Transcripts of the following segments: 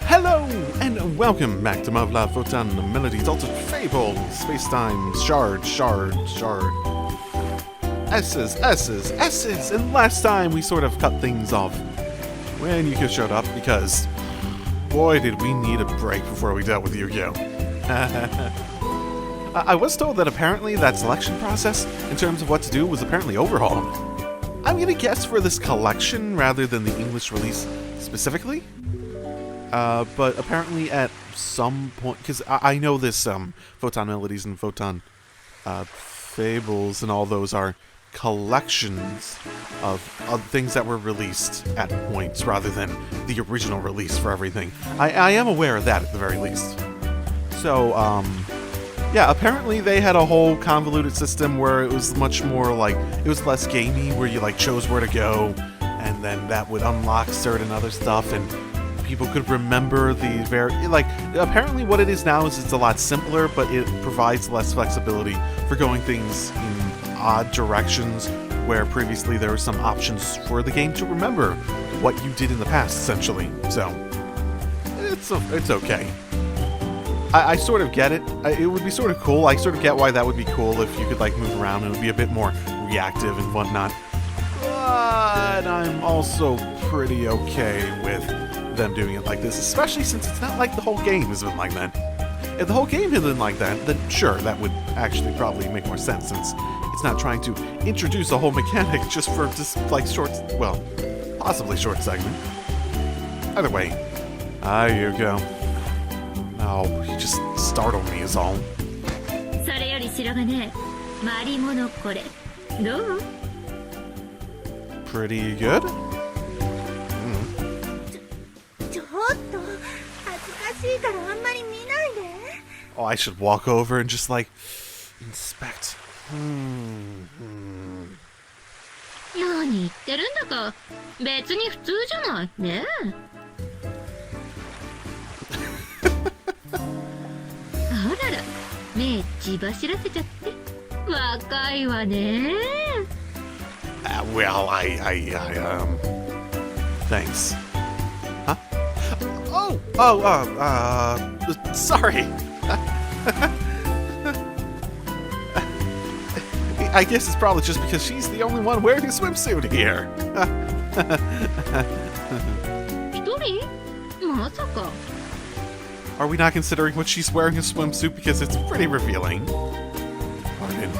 Hello, and welcome back to Muv-Luv, Photonmelodies, Altered Fable, Spacetime, Shard. S's, and last time we sort of cut things off when Yuuko showed up, because boy did we need a break before we dealt with Yuuko. I was told that apparently that selection process, in terms of what to do, was apparently overhauled. I'm gonna guess for this collection rather than the English release specifically. But apparently at some point, because I know this Photonmelodies and Photon Fables and all those are collections of things that were released at points rather than the original release for everything. I am aware of that at the very least. So, yeah, apparently they had a whole convoluted system where it was much more like, it was less gamey, where you like chose where to go, and then that would unlock certain other stuff, and people could remember the apparently what it is now is it's a lot simpler, but it provides less flexibility for going things in odd directions, where previously there were some options for the game to remember what you did in the past, essentially. So, it's okay. I sort of get it. It would be sort of cool. I sort of get why that would be cool if you could like move around and it would be a bit more reactive and whatnot. But I'm also pretty okay with them doing it like this, especially since it's not like the whole game has been like that. If the whole game had been like that, then sure, that would actually probably make more sense, since it's not trying to introduce a whole mechanic just for like short, well, possibly short segment. Either way, Yuuko. Oh, he just startled me is all. Pretty good? Oh, I should walk over and just like inspect. Well, thanks. Huh? Sorry. I guess it's probably just because she's the only one wearing a swimsuit here. Are we not considering what she's wearing a swimsuit because it's pretty revealing? Pardon.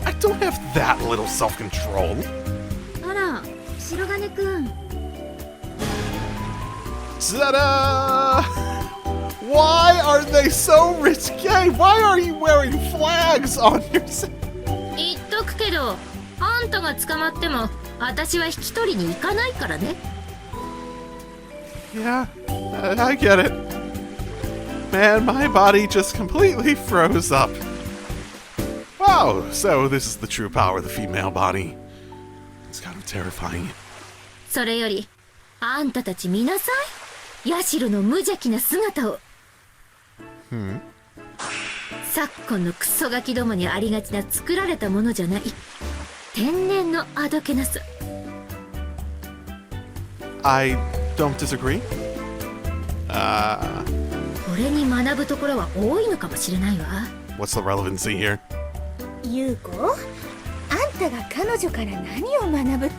I don't have that little self-control. Ta-da! Why are they so risque? Why are you wearing flags on your... Yeah, I get it. Man, my body just completely froze up. Wow, so this is the true power of the female body. It's kind of terrifying. I don't disagree. What's the relevancy here? Yuuko, あんたが彼女から何を学ぶって？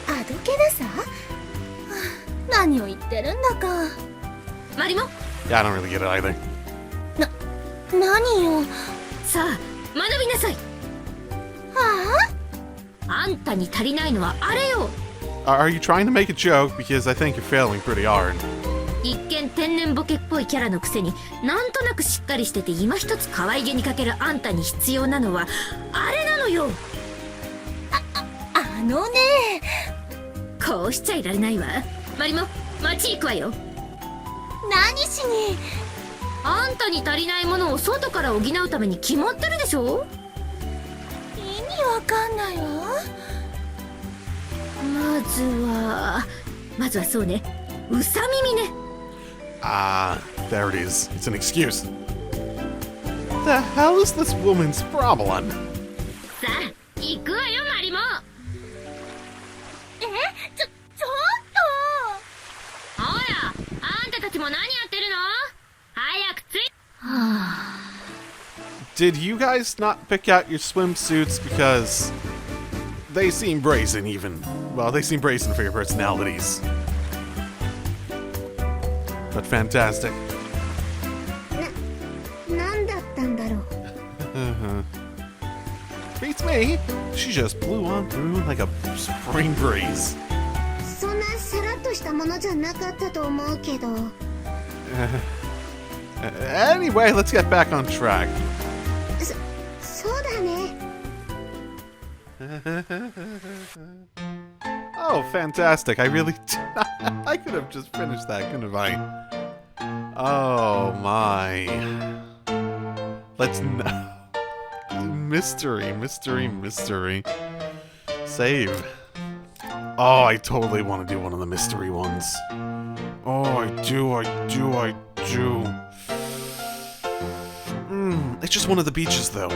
あどけなさ？何を言ってるんだか。マリモ？ Yeah, I don't really get it either. 何よ。さあ、学びなさい。はあ？あんたに足りないのはあれよ。Are you trying to make a joke? Because I think you're failing pretty hard. 一見天然ボケっぽいキャラのくせになんとなくしっかりしてて今一つ可愛げに欠けるあんたに必要なのはあれなのよ。あのね。こうしちゃいられないわ。マリモ、町行くわよ。何しに？あんたに足りないものを外から補うために決まってるでしょ。意味わかんないわ。まはまずはそうね、うさ耳ね。Ah, there it is. It's an excuse. The hell is this woman's problem? さあ行くわよマリモ。ちょっとほら、あんたたちも何やってるの？早くつい。Did you guys not pick out your swimsuits because they seem brazen even? Well, they seem brazen for your personalities. But fantastic. なんだったんだろう。Beats me. She just blew on through like a spring breeze. そんなさらっとしたものじゃなかったと思うけど。Anyway, let's get back on track. そうだね。Oh, fantastic. I really... I could have just finished that, couldn't I? Oh, my. Let's... Mystery. Save. Oh, I totally want to do one of the mystery ones. Oh, I do. It's just one of the beaches, though.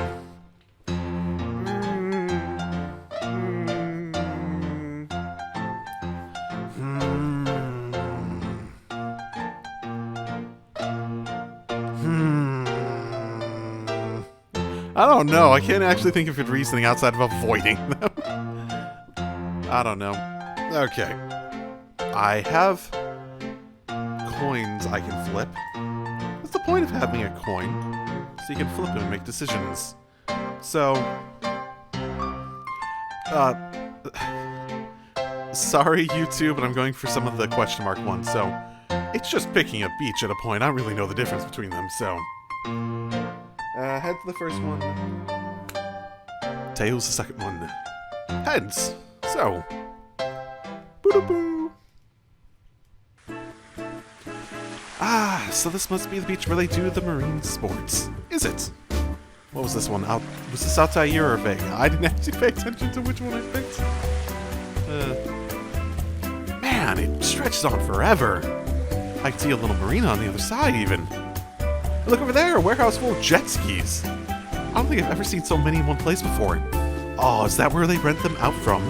I don't know. I can't actually think of good reasoning outside of avoiding them. I don't know. Okay. I have coins I can flip. What's the point of having a coin? So you can flip them and make decisions. So... sorry, YouTube, but I'm going for some of the question mark ones, so... It's just picking a beach at a point. I don't really know the difference between them, so... head to the first one. Tails the second one. Heads! So... Boo-doo-boo! Ah, so this must be the beach where they do the marine sports. Is it? What was this one? Was this Altair or Vega? I didn't actually pay attention to which one I picked. Man, it stretches on forever. I can see a little marina on the other side, even. Look over there, a warehouse full of jet skis. I don't think I've ever seen so many in one place before. Oh, is that where they rent them out from?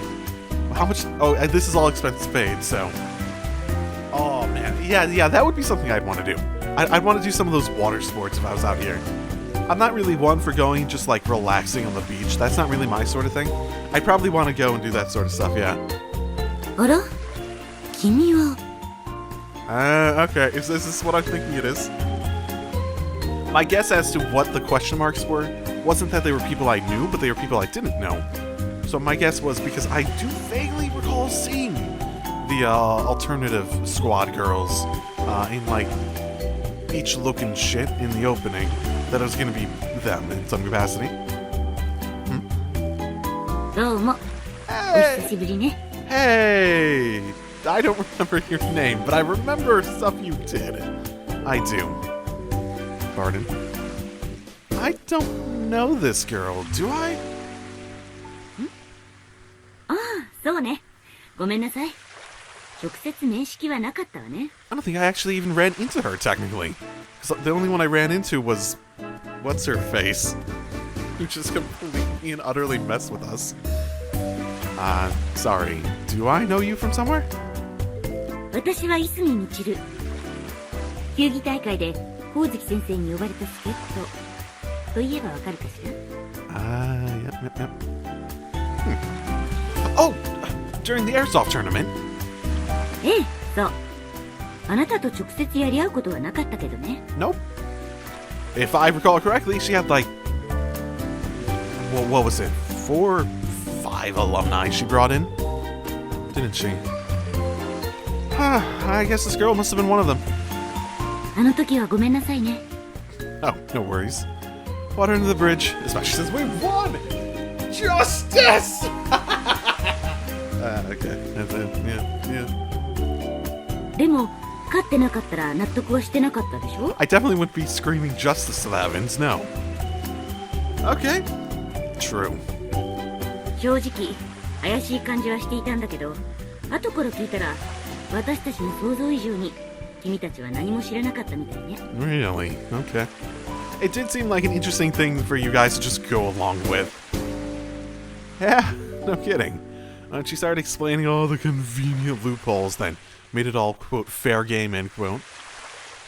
How much? Oh, this is all expenses paid, so... Oh, man. Yeah, that would be something I'd want to do. I'd want to do some of those water sports if I was out here. I'm not really one for going just, like, relaxing on the beach. That's not really my sort of thing. I'd probably want to go and do that sort of stuff, yeah. あら？君は？ Okay. Is this what I'm thinking it is? My guess as to what the question marks were wasn't that they were people I knew, but they were people I didn't know. So my guess was because I do vaguely recall seeing the alternative squad girls in like beach-looking shit in the opening, that it was going to be them in some capacity. Hey! I don't remember your name, but I remember stuff you did. I do. Pardon? I don't know this girl, do I? ああ、そうね。ごめんなさい。直接面識はなかったわね。 I don't think I actually even ran into her, technically. Because the only one I ran into was... What's-her-face? Who just completely and utterly messed with us. Sorry. Do I know you from somewhere? 私はIsumiみちる。球技大会で光月先生に呼ばれた助っ人。といえばわかるかしら？ Yep. Oh! During the airsoft tournament? ええ、そう。あなたと直接やり合うことはなかったけどね。 Nope. If I recall correctly, she had like... What was it? 4 or 5 alumni she brought in? Didn't she? I guess this girl must have been one of them. あの時はごめんなさいね。 Oh, no worries. Water into the bridge, especially since we won! Justice! Okay. Yeah. でも、勝ってなかったら納得はしてなかったでしょ？ I definitely wouldn't be screaming justice to the heavens, no. Okay. True. 正直、怪しい感じはしていたんだけど、後から聞いたら私たちの想像以上に君たちは何も知らなかったみたいね。 Really? Okay. It did seem like an interesting thing for you guys to just go along with. Yeah, no kidding. She started explaining all the convenient loopholes, then made it all, quote, fair game, end quote.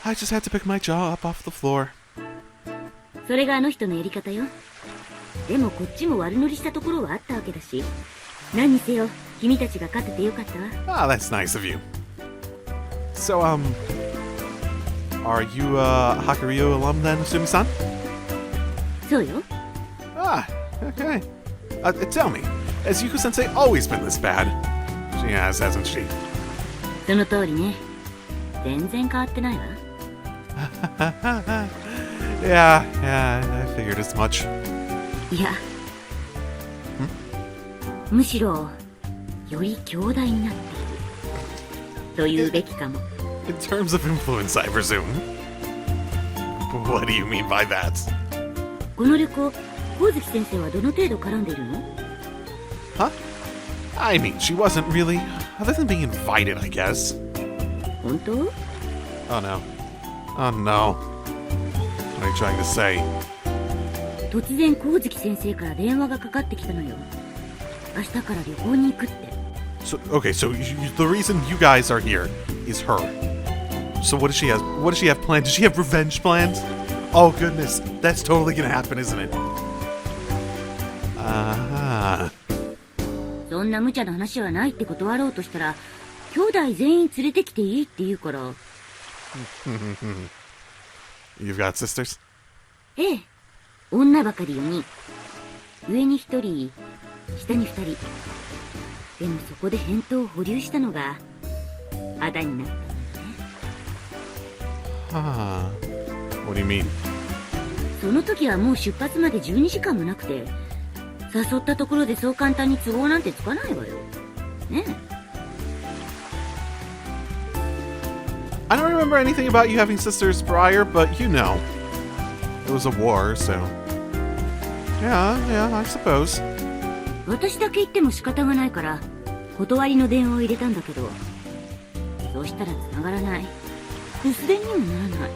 I just had to pick my jaw up off the floor. それがあの人のやり方よ。でもこっちも悪乗りしたところはあったわけだし、何にせよ君たちが勝ててよかったわ。 Ah, that's nice of you. So, are you a Hakuryu alum then, Isumi-san? そうよ。 Ah, okay. Tell me, has Yuuko-sensei always been this bad? She has, hasn't she? その通りね。全然変わってないわ。Yeah, I figured as much. いや、むしろより強大になっていると言うべきかも。 In terms of influence, I presume. What do you mean by that? この旅行、光月先生はどの程度絡んでいるの？ Huh? I mean, she wasn't really, other than being invited, I guess. 本当？ Oh no. Oh no. What are you trying to say? 突然光月先生から電話がかかってきたのよ。明日から旅行に行くって。 So, okay, so the reason you guys are here is her. So what does she have? What does she have planned? Does she have revenge plans? Oh goodness, that's totally gonna happen, isn't it? Ah. そんな無茶な話はないって断ろうとしたら、兄弟全員連れてきていいって言うから。You've got sisters? ええ、女ばかり4人。上に1人、下に2人。でもそこで返答を保留したのがあだになったのね。Huh. What do you mean? その時はもう出発まで12時間もなくて、誘ったところでそう簡単に都合なんてつかないわよ。ねえ。I don't remember anything about you having sisters prior, but you know. It was a war, so... Yeah, I suppose. 私だけ言っても仕方がないから断りの電話を入れたんだけど、そうしたら繋がらない。留守電にもならない。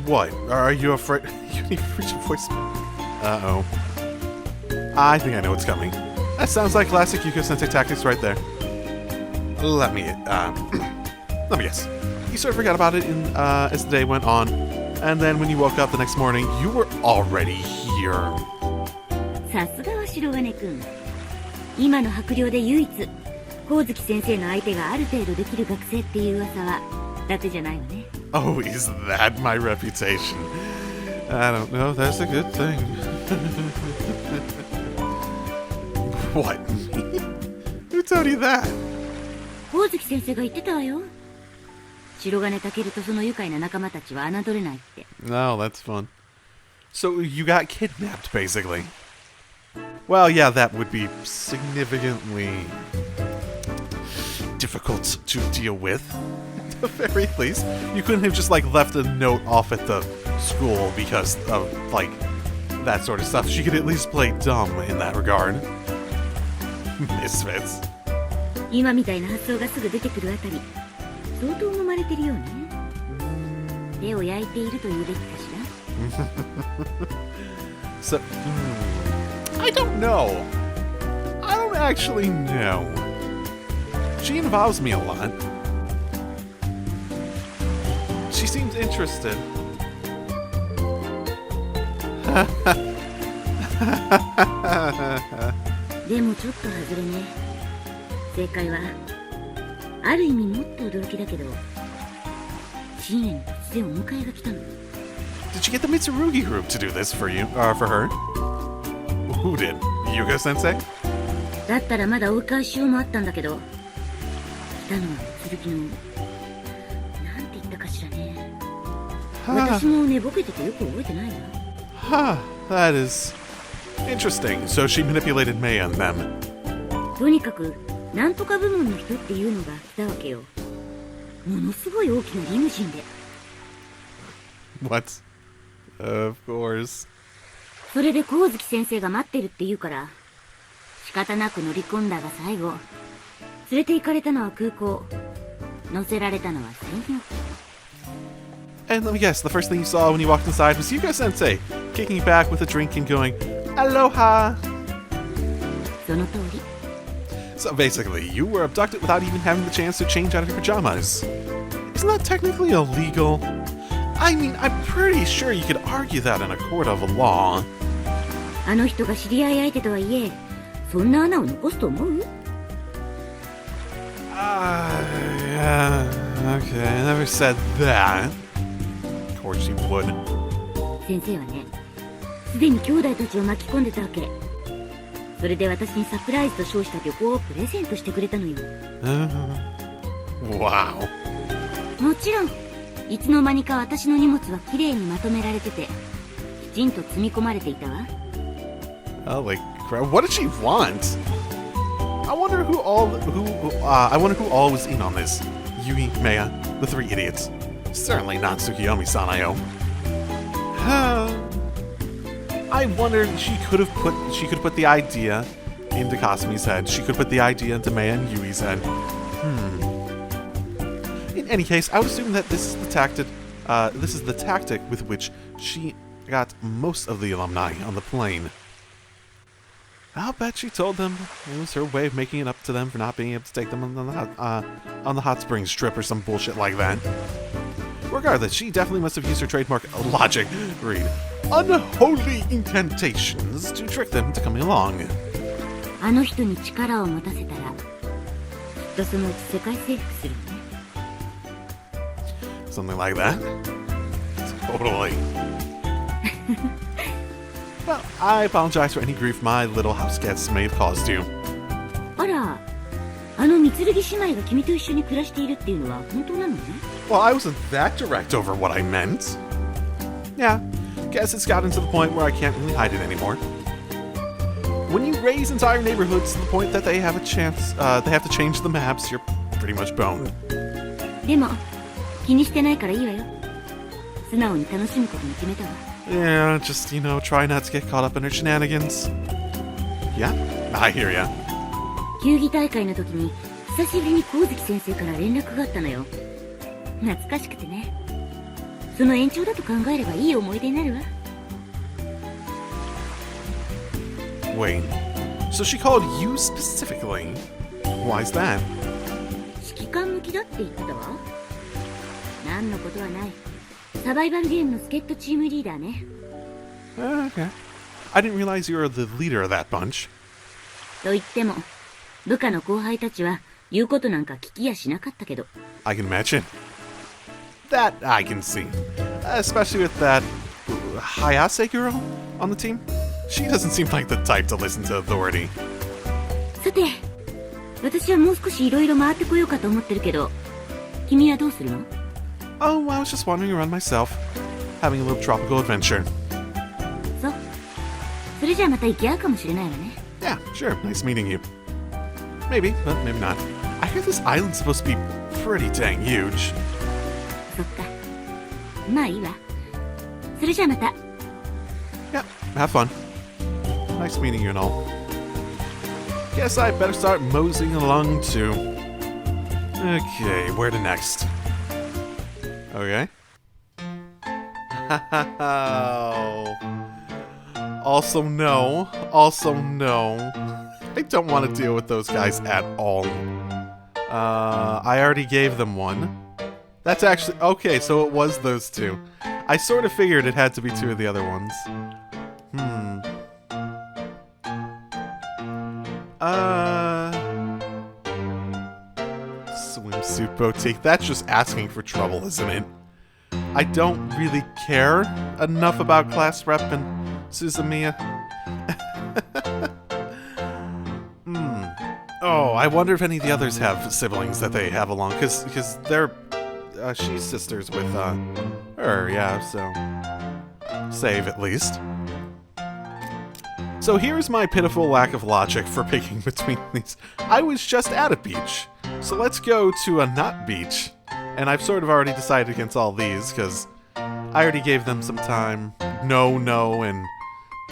What? Are you afraid? You need to reach your voice. Uh-oh. I think I know what's coming. That sounds like classic Yuuko-sensei tactics right there. Let me guess. You sort of forgot about it as the day went on, and then when you woke up the next morning, you were already here. さすがは白金くん。今の白陵で唯一光月先生の相手がある程度できる学生っていう噂はだけじゃないわね。 Oh, is that my reputation? I don't know. That's a good thing. What? Who told you that? 光月先生が言ってたわよ。白金健とその愉快な仲間たちは侮れないって。 No, that's fun. So you got kidnapped, basically. Well, yeah, that would be significantly difficult to deal with. At the very least, you couldn't have just like left a note off at the school because of like that sort of stuff. She could at least play dumb in that regard. Misfits. 今みたいな発想がすぐ出てくるあたり、相当揉まれてるようね。手を焼いていると言うべきかしら。So, I don't know. I don't actually know. She involves me a lot. She seems interested. でもちょっと外れね。正解はある意味もっと驚きだけど、深夜に突然お迎えが来たの。 Did you get the Mitsurugi group to do this for you? For her? Who did? Yuuko-sensei? だったらまだ追い返しようもあったんだけど、来たのは剣の、なんて言ったかしらね。私も寝ぼけててよく覚えてないな。Huh, that is interesting. So she manipulated Mei and them. とにかくなんとか部門の人っていうのが来たわけよ。ものすごい大きなリムジンで。 What? Of course. それで光月先生が待ってるって言うから、仕方なく乗り込んだが最後、連れて行かれたのは空港。乗せられたのは専用。 And let me guess, the first thing you saw when you walked inside was Yuuko-sensei, kicking back with a drink and going, Aloha! その通り。 So basically, you were abducted without even having the chance to change out of your pajamas. Isn't that technically illegal? I mean, I'm pretty sure you could argue that in a court of law. あの人が知り合い相手とはいえ、そんな穴を残すと思う？ Yeah, okay, I never said that. Of course you would. 先生はね、すでに兄弟たちを巻き込んでたわけ。それで私にサプライズと称した旅行をプレゼントしてくれたのよ。Wow. もちろん、いつの間にか私の荷物はきれいにまとめられてて、きちんと積み込まれていたわ。Holy crap! What did she want? I wonder who all was in on this. Yui, Maya, the three idiots. Certainly not Tsukiyomi-san, I wondered she could have put the idea into Kasumi's head. She could put the idea into Maya and Yui's head. In any case, I would assume that this is the tactic with which she got most of the alumni on the plane. I'll bet she told them it was her way of making it up to them for not being able to take them on the hot springs trip or some bullshit like that. Regardless, she definitely must have used her trademark logic, read, unholy incantations to trick them into coming along. あの人に力を持たせたら、きっとそのうち世界征服するね。 Something like that. Totally. Well, I apologize for any grief my little house guests may have caused you. あら、あの三剣姉妹が君と一緒に暮らしているっていうのは本当なのね。 Well, I wasn't that direct over what I meant. Yeah, guess it's gotten to the point where I can't really hide it anymore. When you raise entire neighborhoods to the point that they have a chance, they have to change the maps, you're pretty much boned. でも、気にしてないからいいわよ。素直に楽しむことに決めたわ。 Yeah, just, try not to get caught up in her shenanigans. Yeah, I hear ya. 球技大会の時に久しぶりに光月先生から連絡があったのよ。懐かしくてね。その延長だと考えればいい思い出になるわ。 Wait, so she called you specifically? Why's that? 指揮官向きだって言ってたわ。何のことはない。サバイバルゲームの助っ人チームリーダーね。Okay. I didn't realize you were the leader of that bunch. と言っても、部下の後輩たちは言うことなんか聞きやしなかったけど。 I can imagine. That I can see. Especially with that Hayase girl on the team. She doesn't seem like the type to listen to authority. さて、私はもう少しいろいろ回ってこようかと思ってるけど、君はどうするの？ Oh, I was just wandering around myself, having a little tropical adventure. そう。それじゃあまた行き合うかもしれないわね。 Yeah, sure. Nice meeting you. Maybe, but maybe not. I hear this island's supposed to be pretty dang huge. そっか。まあいいわ。それじゃあまた。 Yeah, have fun. Nice meeting you and all. Guess I better start moseying along too. Okay, where to next? Okay. Also no. I don't want to deal with those guys at all. I already gave them one. That's actually... Okay, so it was those two. I sort of figured it had to be two of the other ones. Swimsuit boutique. That's just asking for trouble, isn't it? I don't really care enough about class rep and Suzumiya. Oh, I wonder if any of the others have siblings that they have along, because they're she's sisters with her, yeah. So save at least. So here's my pitiful lack of logic for picking between these. I was just at a beach, so let's go to a not beach. And I've sort of already decided against all these, because I already gave them some time. No, and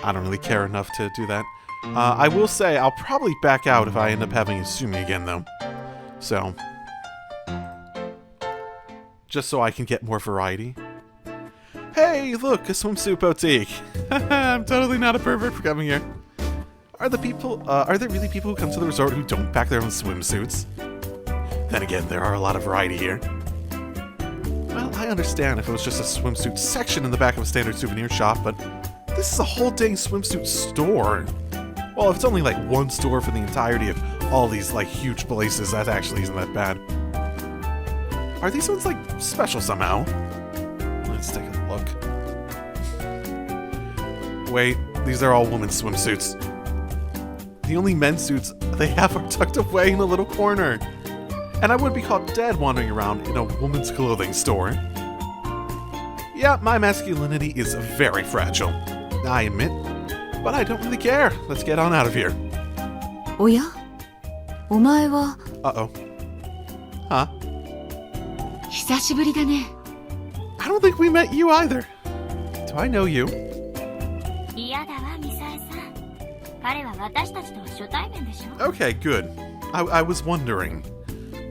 I don't really care enough to do that. I will say I'll probably back out if I end up having Isumi again, though. So, just so I can get more variety. Hey, look, a swimsuit boutique. I'm totally not a pervert for coming here. Are there really people who come to the resort who don't pack their own swimsuits? Then again, there are a lot of variety here. Well, I understand if it was just a swimsuit section in the back of a standard souvenir shop, but this is a whole dang swimsuit store. Well, if it's only like one store for the entirety of all these like huge places, that actually isn't that bad. Are these ones like special somehow? Let's take a look. Wait, these are all women's swimsuits. The only men's suits they have are tucked away in a little corner. And I would be caught dead wandering around in a woman's clothing store. Yeah, my masculinity is very fragile, I admit. But I don't really care. Let's get on out of here. おやお前は Uh-oh. Huh? 久しぶりだね。 I don't think we met you either. Do I know you? 嫌だわ、ミサエさん。彼は私たちとは初対面でしょ。 Okay, good. I was wondering.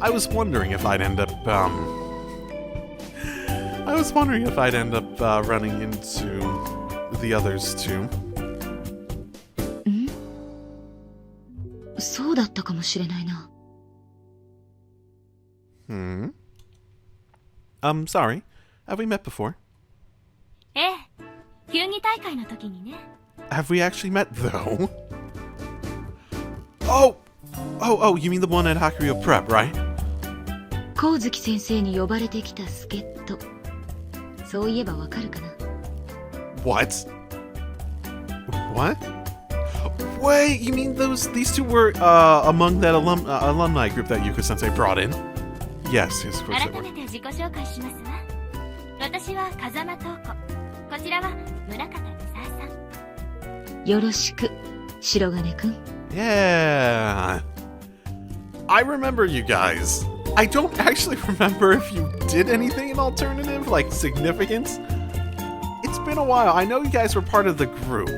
I was wondering if I'd end up, I was wondering if I'd end up, running into the others too. そうだったかもしれないな。Sorry. Have we met before? ええ、球技大会の時にね。 Have we actually met, though? Oh, you mean the one at Hakuyo Prep, right? 光月先生に呼ばれてきた助っ人。そういえばわかるかな。 What? What? Wait, you mean these two were, among that alumni group that Yuuko Sensei brought in? Yes, of course they 改 were. めて自己紹介しますわ。私は風間瞳子。こちらは村方美沙さん。よろしく、白金くん。 Yeah. I remember you guys. I don't actually remember if you did anything in alternative, like significance. It's been a while. I know you guys were part of the group.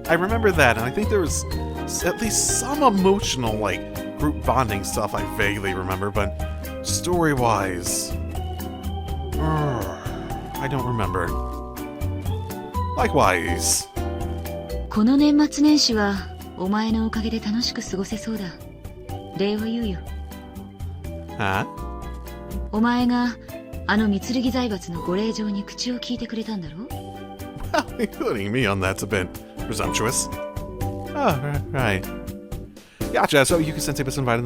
I remember that, and I think there was at least some emotional, like, group bonding stuff I vaguely remember, but story-wise, I don't remember. Likewise. この年末年始はお前のおかげで楽しく過ごせそうだ。礼を言うよ。 Huh? お前があの三剣財閥のご令状に口を聞いてくれたんだろ？ Well, including me on that's a bit presumptuous. Oh, right. Gotcha. So Yuuko Sensei just invited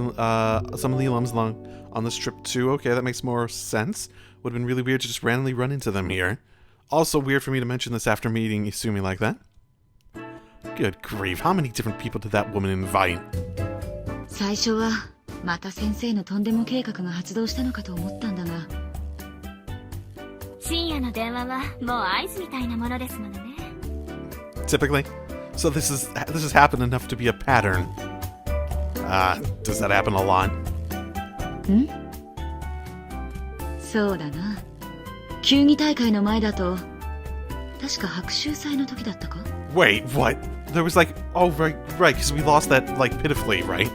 some of the alums along on this trip too. Okay, that makes more sense. Would have been really weird to just randomly run into them here. Also weird for me to mention this after meeting Isumi like that. Good grief, how many different people did that woman invite? 最初はまた先生のとんでも計画が発動したのかと思ったんだが。深夜の電話はもう合図みたいなものですものね。 Typically. So this has happened enough to be a pattern. Does that happen a lot? ん？そうだな。球技大会の前だと、確か白秋祭の時だったか？ Wait, what? There was like, oh right, because we lost that like pitifully, right?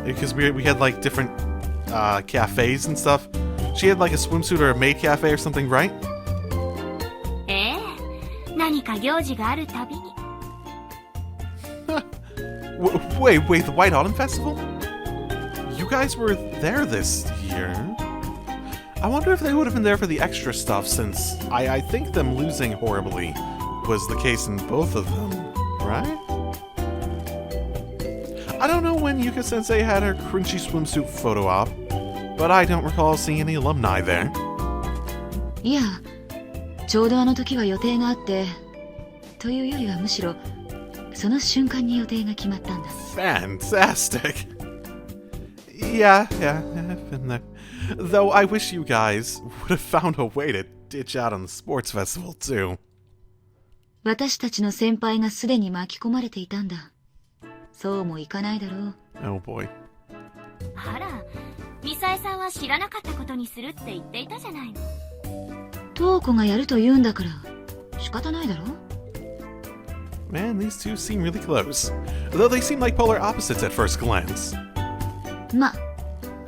Because we had like different cafes and stuff. She had like a swimsuit or a maid cafe or something, right? ええ、何か行事があるたびに。Wait, the White Autumn Festival? You guys were there this year. I wonder if they would have been there for the extra stuff, since I think them losing horribly was the case in both of them, right? I don't know when Yuuko Sensei had her crunchy swimsuit photo op, but I don't recall seeing any alumni there. いや、ちょうどあの時は予定があって、というよりはむしろその瞬間に予定が決まったんだ。Fantastic! Yeah, I've been there. Though I wish you guys would have found a way to ditch out on the sports festival too. 私たちの先輩がすでに巻き込まれていたんだ。そうもいかないだろう。Oh boy. あら、ミサエさんは知らなかったことにするって言っていたじゃないの。瞳子がやると言うんだから仕方ないだろ。 Man, these two seem really close. Though they seem like polar opposites at first glance. ま、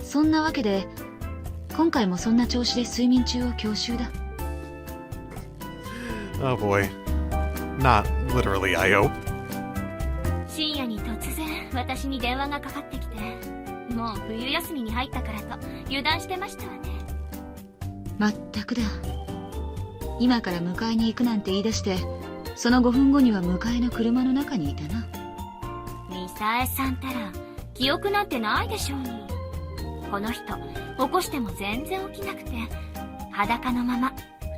そんなわけで今回もそんな調子で睡眠中を強襲だ。 Oh boy. Not literally, I hope. 深夜に突然私に電話がかかってきて、もう冬休みに入ったからと油断してましたわね。まったくだ。今から迎えに行くなんて言い出して、その5分後には迎えの車の中にいたな。ミサエさんたら記憶なんてないでしょうに。この人起こしても全然起きなくて、裸のまま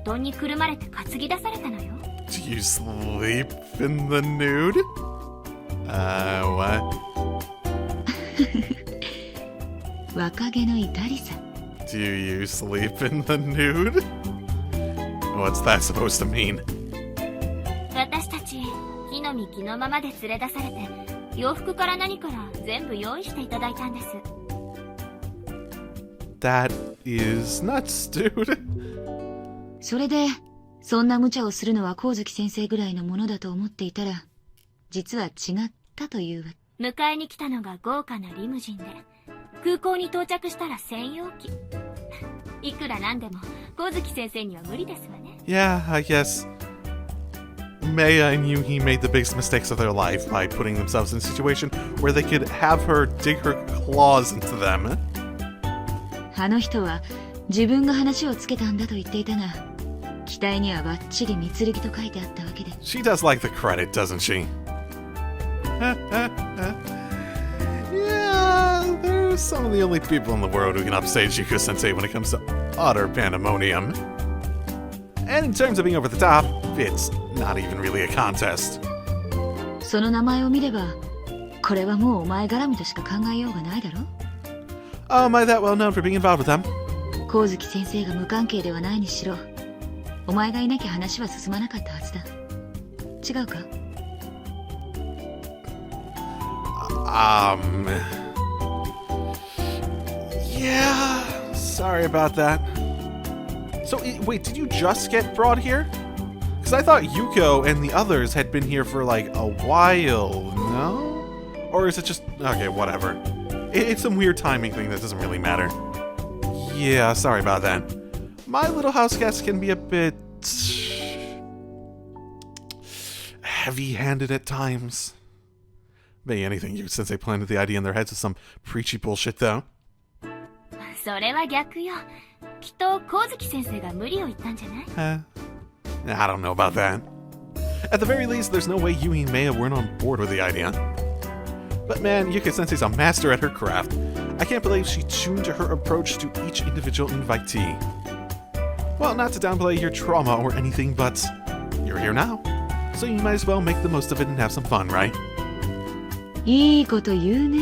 布団にくるまれて担ぎ出されたのよ。 Do you sleep in the nude? What? 若気の至りさ。 Do you sleep in the nude? What's that supposed to mean? 私たち木の実木のままで連れ出されて、洋服から何から全部用意していただいたんです。 That is nuts, dude. それでそんな無茶をするのは光月先生ぐらいのものだと思っていたら、実は違ったというわけ。迎えに来たのが豪華なリムジンで、空港に到着したら専用機。いくらなんでも光月先生には無理ですわね。 Yeah, I guess Maya and Yuhi made the biggest mistakes of their life by putting themselves in a situation where they could have her dig her claws into them. あの人は自分が話をつけたんだと言っていたが、機体にはバッチリ蜜剣と書いてあったわけで。 She does like the credit, doesn't she? Yeah, they're some of the only people in the world who can upstage Yuko Sensei when it comes to utter pandemonium. And in terms of being over the top, it's not even really a contest. その名前を見れば、これはもうお前絡みとしか考えようがないだろ。 Oh, am I that well known for being involved with them? 光月先生が無関係ではないにしろ、お前がいなきゃ話は進まなかったはずだ。違うか？ Yeah, sorry about that. So, wait, did you just get brought here? Because I thought Yuuko and the others had been here for like a while, no? Or is it just, okay, whatever. It's some weird timing thing that doesn't really matter. Yeah, sorry about that. My little house guests can be a bit heavy-handed at times. May anything you since they planted the idea in their heads with some preachy bullshit, though. それは逆よ。きっと光月先生が無理を言ったんじゃない？ I don't know about that. At the very least, there's no way Yui and Maya weren't on board with the idea. But man, Yuka Sensei's a master at her craft. I can't believe she tuned to her approach to each individual invitee. Well, not to downplay your trauma or anything, but you're here now. So you might as well make the most of it and have some fun, right? いいこと言うね。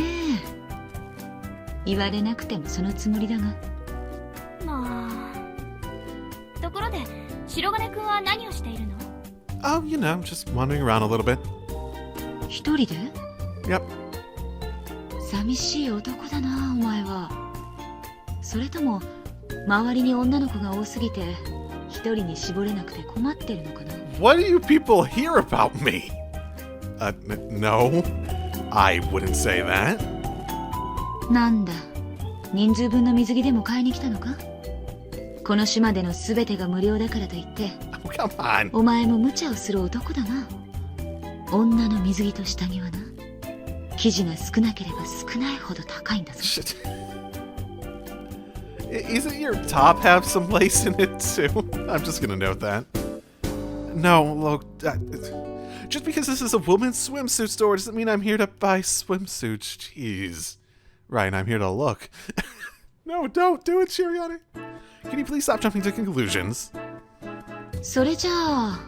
言われなくてもそのつもりだが。まあ。ところで、白金くんは何をしているの？ Oh, you know, just wandering around a little bit. 一人で？ Yep. 寂しい男だな、お前は。それとも周りに女の子が多すぎて一人に絞れなくて困ってるのかな。 What do you people hear about me? No. I wouldn't say that. なんだ、人数分の水着でも買いに来たのか？この島での全てが無料だからといって、 Oh, come on. お前も無茶をする男だな。女の水着と下着はな、生地が少なければ少ないほど高いんだぞ。 Shit. Isn't your top have some lace in it too? I'm just gonna note that. No, look, just because this is a woman's swimsuit store doesn't mean I'm here to buy swimsuits. Jeez. Right, I'm here to look. No, don't do it, Shiriane. Can you please stop jumping to conclusions? それじゃあ、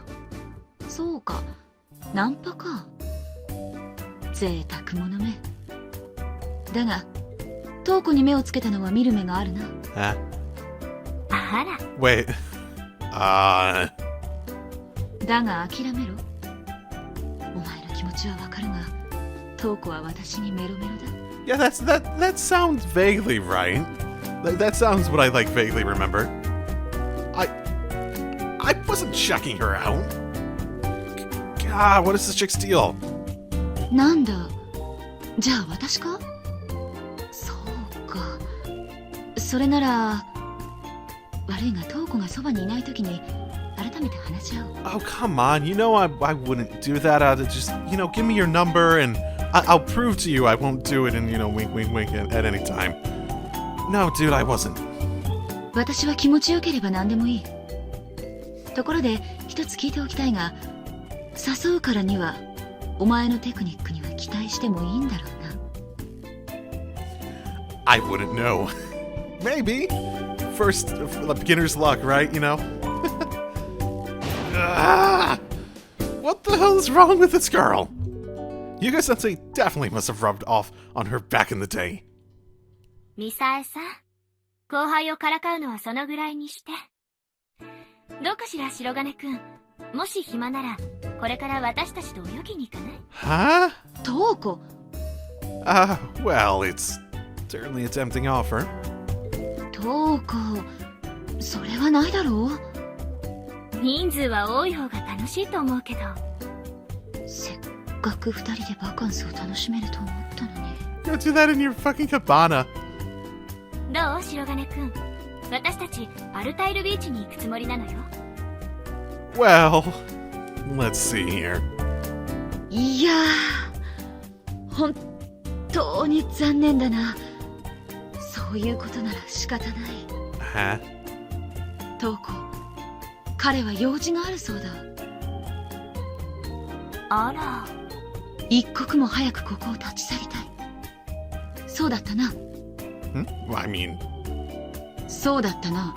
そうか、ナンパか。贅沢者め。だが、瞳子に目をつけたのは見る目があるな。Huh? あら。 Wait. だが諦めろ。お前の気持ちはわかるが、瞳子は私にメロメロだ。Yeah, that sounds vaguely right. That sounds what I like vaguely remember. I wasn't checking her out. God, what is this chick's deal? なんだ、じゃあ私か？そうか、それなら悪いが瞳子がそばにいないときに改めて話し合おう。 Oh, come on. You know I wouldn't do that. Just, give me your number and I'll prove to you I won't do it and, wink, wink, wink at any time. No, dude, I wasn't. 私は気持ちよければ何でもいい。ところで一つ聞いておきたいが、誘うからにはお前のテクニックには期待してもいいんだろうな。 I wouldn't know. Maybe. First, beginner's luck, right? What the hell is wrong with this girl? Yuuko-sensei definitely must have rubbed off on her back in the day. ミサエさん、後輩をからかうのはそのぐらいにして。どうかしら、白金くん。もし暇なら、これから私たちと泳ぎに行かない？ Huh? 瞳子。 Well, it's certainly a tempting offer. 瞳子、それはないだろう。人数は多い方が楽しいと思うけど。せっかく二人でバカンスを楽しめると思ったのに。 Go do that in your fucking cabana. どう、白金くん。私たちアルタイルビーチに行くつもりなのよ。Well, let's see here. いやー、本当に残念だな。そういうことなら仕方ない。 Huh? 瞳子、彼は用事があるそうだ。あら。一刻も早くここを立ち去りたい。そうだったな。Well, I mean... そうだったな。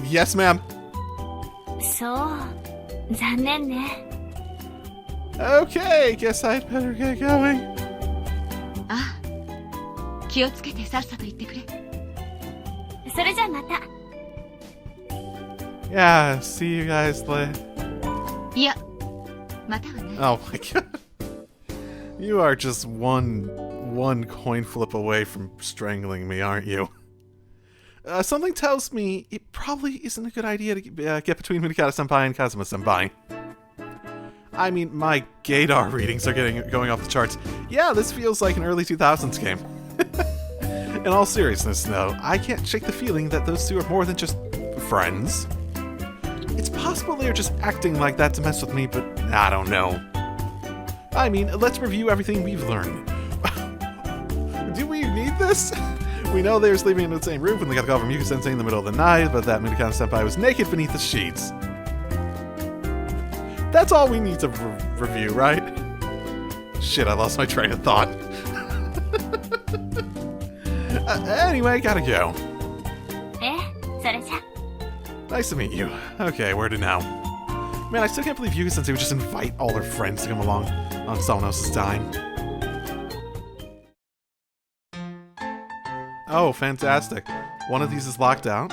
Yes, ma'am. そう。残念ね。Okay, guess I'd better get going. ああ、気をつけてさっさと行ってくれ。それじゃあまた。Yeah, see you guys later. いや、またはね。 Oh my god. You are just one coin flip away from strangling me, aren't you? Something tells me it probably isn't a good idea to get between Minakata-senpai and Kazuma-senpai. I mean, my gaydar readings are going off the charts. Yeah, this feels like an early 2000s game. In all seriousness, though, I can't shake the feeling that those two are more than just friends. It's possible they're just acting like that to mess with me, but I don't know. I mean, let's review everything we've learned. Do we need this? We know they were sleeping in the same roof when they got the call from Yuuko-sensei in the middle of the night, but that Minakata-senpai was naked beneath the sheets. That's all we need to review, right? Shit, I lost my train of thought. Anyway, gotta go. それじゃ。 Nice to meet you. Okay, where to now? Man, I still can't believe Yuuko-sensei would just invite all their friends to come along on someone else's time. Oh, fantastic. One of these is locked out.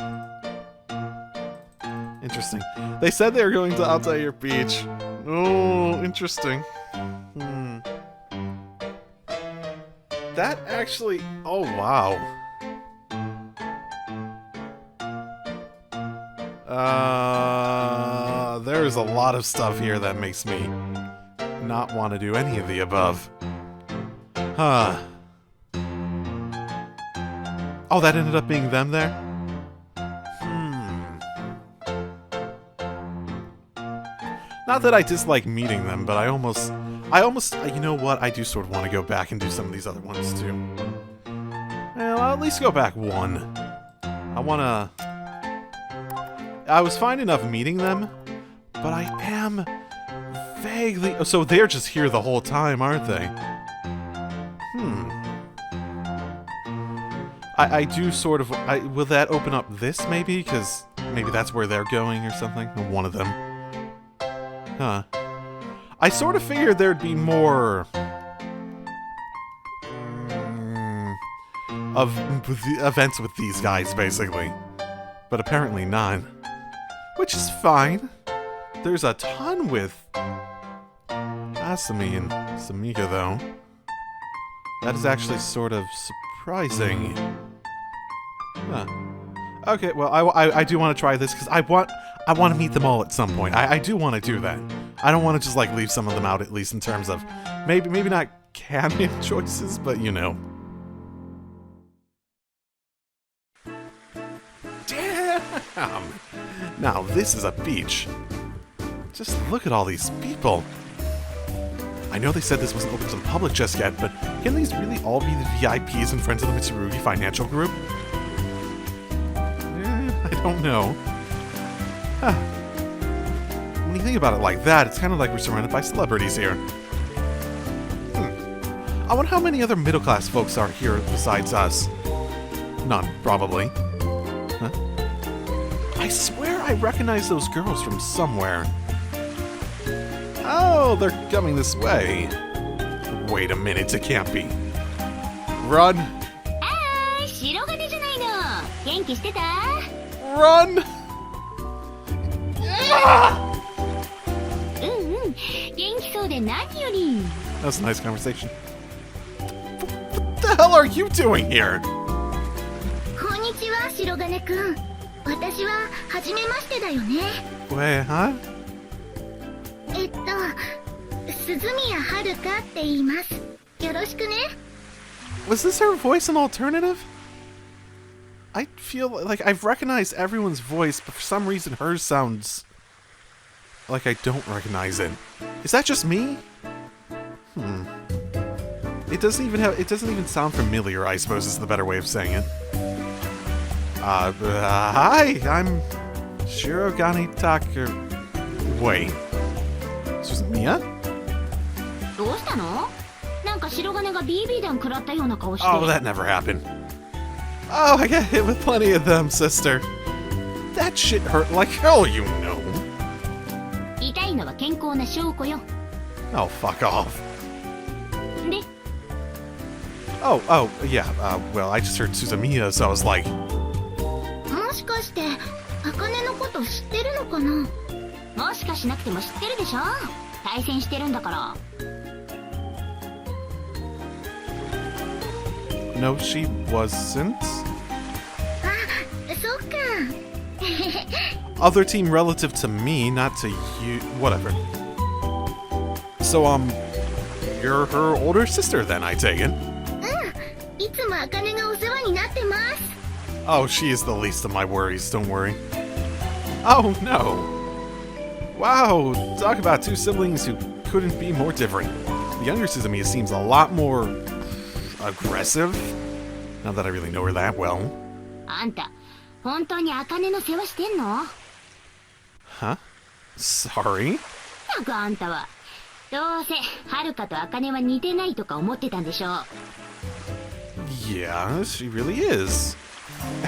Interesting. They said they were going to Altair Beach. Oh, interesting. That actually... Oh, wow. There's a lot of stuff here that makes me not want to do any of the above. Huh. Oh, that ended up being them there? Not that I dislike meeting them, but I almost, you know what? I do sort of want to go back and do some of these other ones too. Well, I'll at least go back one. I was fine enough meeting them, but I am vaguely... Oh, so they're just here the whole time, aren't they? I do sort of... will that open up this, maybe? Because maybe that's where they're going or something? Or one of them. Huh. I sort of figured there'd be more... of events with these guys, basically. But apparently not. Which is fine. There's a ton with Isumi and Samika, though. That is actually sort of surprising. Huh. Okay, well, I do want to try this, because I want to meet them all at some point. I do want to do that. I don't want to just, like, leave some of them out, at least in terms of... Maybe not canon choices, but, you know. Now this is a beach. Just look at all these people. I know they said this wasn't open to the public just yet, but can these really all be the VIPs and friends of the Mitsurugi Financial Group? I don't know. Huh. When you think about it like that, it's kind of like we're surrounded by celebrities here. I wonder how many other middle-class folks are here besides us. None, probably. Huh? I swear I recognize those girls from somewhere. Oh, they're coming this way. Wait a minute, it can't be. Run! Ah, 白金じゃないの。元気してた？ Run! Ah! うん。元気そうで何より。 That's a nice conversation. What the hell are you doing here? こんにちは、白金くん。私は初めましてだよね。 Wait, huh? 鈴宮遥って言います。よろしくね。Was this her voice an alternative? I feel like I've recognized everyone's voice, but for some reason hers sounds like I don't recognize it. Is that just me? It doesn't even sound familiar, I suppose is the better way of saying it. Hi, I'm Shirogane Taku. Wait. This was Mia? どうしたの？なんか白金が BB 弾食らったような顔して。 Oh, that never happened. Oh, I got hit with plenty of them, sister. That shit hurt like hell, you know. 痛いのは健康な証拠よ。 Oh, fuck off. で、 Oh, yeah, well, I just heard Suzumiya, so I was like... もしかして茜のこと知ってるのかな。もしかしなくても知ってるでしょ？対戦してるんだから。 No, she wasn't. あ、そっか。 Other team relative to me, not to you. Whatever. So, you're her older sister then, I take it? いつも茜がお世話になってます。 Oh, she is the least of my worries, don't worry. Oh, no. Wow, talk about two siblings who couldn't be more different. The younger Suzumiya seems a lot more... aggressive? Not that I really know her that well. あんた、本当に茜の世話してんの？ Huh? Sorry? なんかあんたは、どうせ、遥と茜は似てないとか思ってたんでしょ。 Yeah, she really is.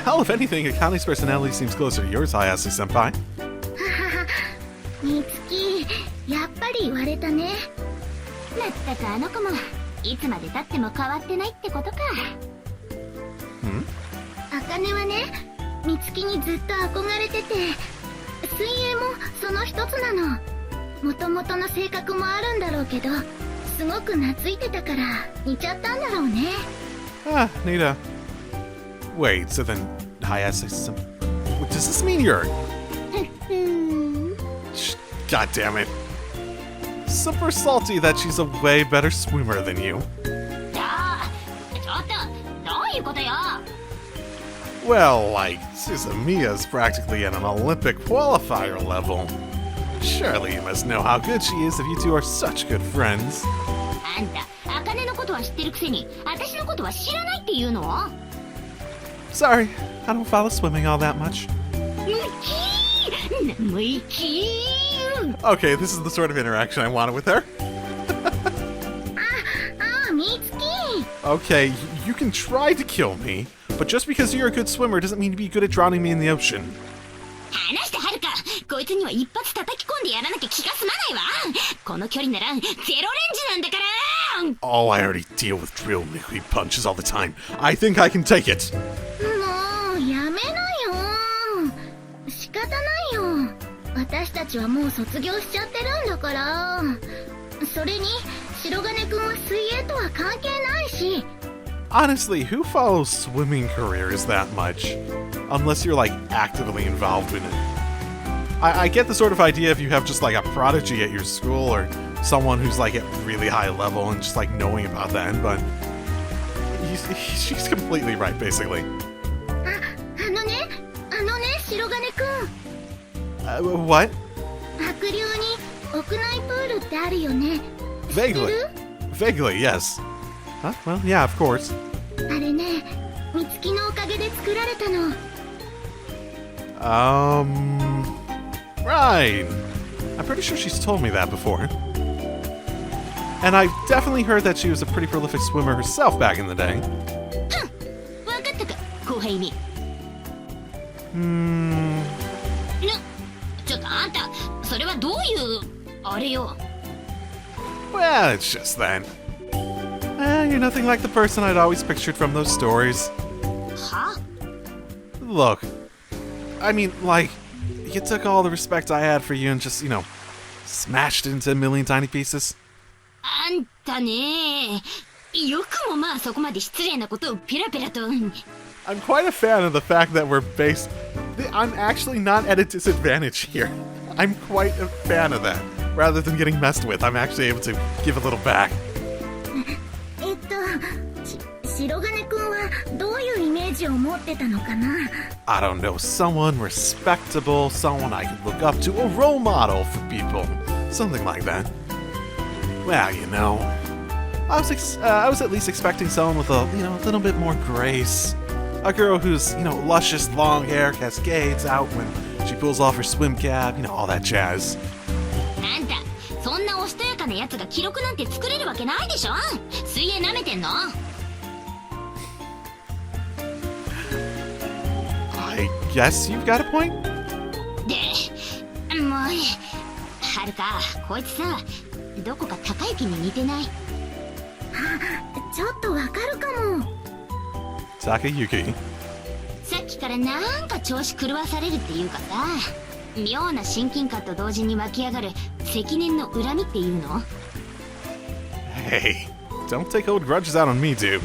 Hell, if anything, Akane's personality seems closer to yours, Hayase-senpai. みつき、やっぱり言われたね。まったくあの子も、いつまで経っても変わってないってことか。茜はね、みつきにずっと憧れてて、水泳もその一つなの。もともとの性格もあるんだろうけど、すごく懐いてたから似ちゃったんだろうね。 Ah, Nita. Wait, so then Hayase-senpai... Does this mean you're... God damn it. Super salty that she's a way better swimmer than you. ちょっと、どういうことよ。 Well, like, Suzumiya's practically at an Olympic qualifier level. Surely you must know how good she is if you two are such good friends. あんた、茜のことは知ってるくせに、私のことは知らないって言うの？ Sorry, I don't follow swimming all that much. Okay, this is the sort of interaction I wanted with her. みつき。 Okay, you can try to kill me, but just because you're a good swimmer doesn't mean to be good at drowning me in the ocean. 話して遥か、こいつには一発叩き込んでやらなきゃ気が済まないわ。この距離ならゼロレンジなんだから。 Oh, I already deal with drill liquid punches all the time. I think I can take it. もうやめなよ。仕方ないよ。私たちはもう卒業しちゃってるんだから。それに白金くんは水泳とは関係ないし。 Honestly, who follows swimming careers that much? Unless you're, like, actively involved in it. I get the sort of idea if you have just, like, a prodigy at your school or someone who's, like, at really high level and just, like, knowing about that, but... she's completely right, basically. あのね、白金金くん。What? 白陵に屋内プールってあるよね。 Vaguely. Vaguely, yes. Huh? Well, yeah, of course. あれね、美月のおかげで作られたの。Right. I'm pretty sure she's told me that before. And I've definitely heard that she was a pretty prolific swimmer herself back in the day. 分かったか、後輩に。ちょっとあんた、それはどういうあれよ。Well, it's just that. You're nothing like the person I'd always pictured from those stories. は？ Look, I mean, like, you took all the respect I had for you and just, smashed it into a million tiny pieces. あんたね、よくもまあそこまで失礼なことをペラペラと。I'm quite a fan of the fact that we're based... I'm actually not at a disadvantage here. I'm quite a fan of that. Rather than getting messed with, I'm actually able to give a little back. 白金くんはどういうイメージを持ってたのかな？ I don't know, someone respectable, someone I could look up to, a role model for people. Something like that. Well, I was at least expecting someone with a little bit more grace. A girl whose, luscious long hair cascades out when she pulls off her swim cap, all that jazz. あんた、そんなおしとやかなやつが記録なんて作れるわけないでしょ。水泳なめてんの？ I guess you've got a point? で、もう、はるか、こいつさ、どこか高雪に似てない？ちょっとわかるかも。Takayuki. さっきからなんか調子狂わされるっていうかさ、妙な親近感と同時に湧き上がる積年の恨みっていうの？ Hey, don't take old grudges out on me, dude.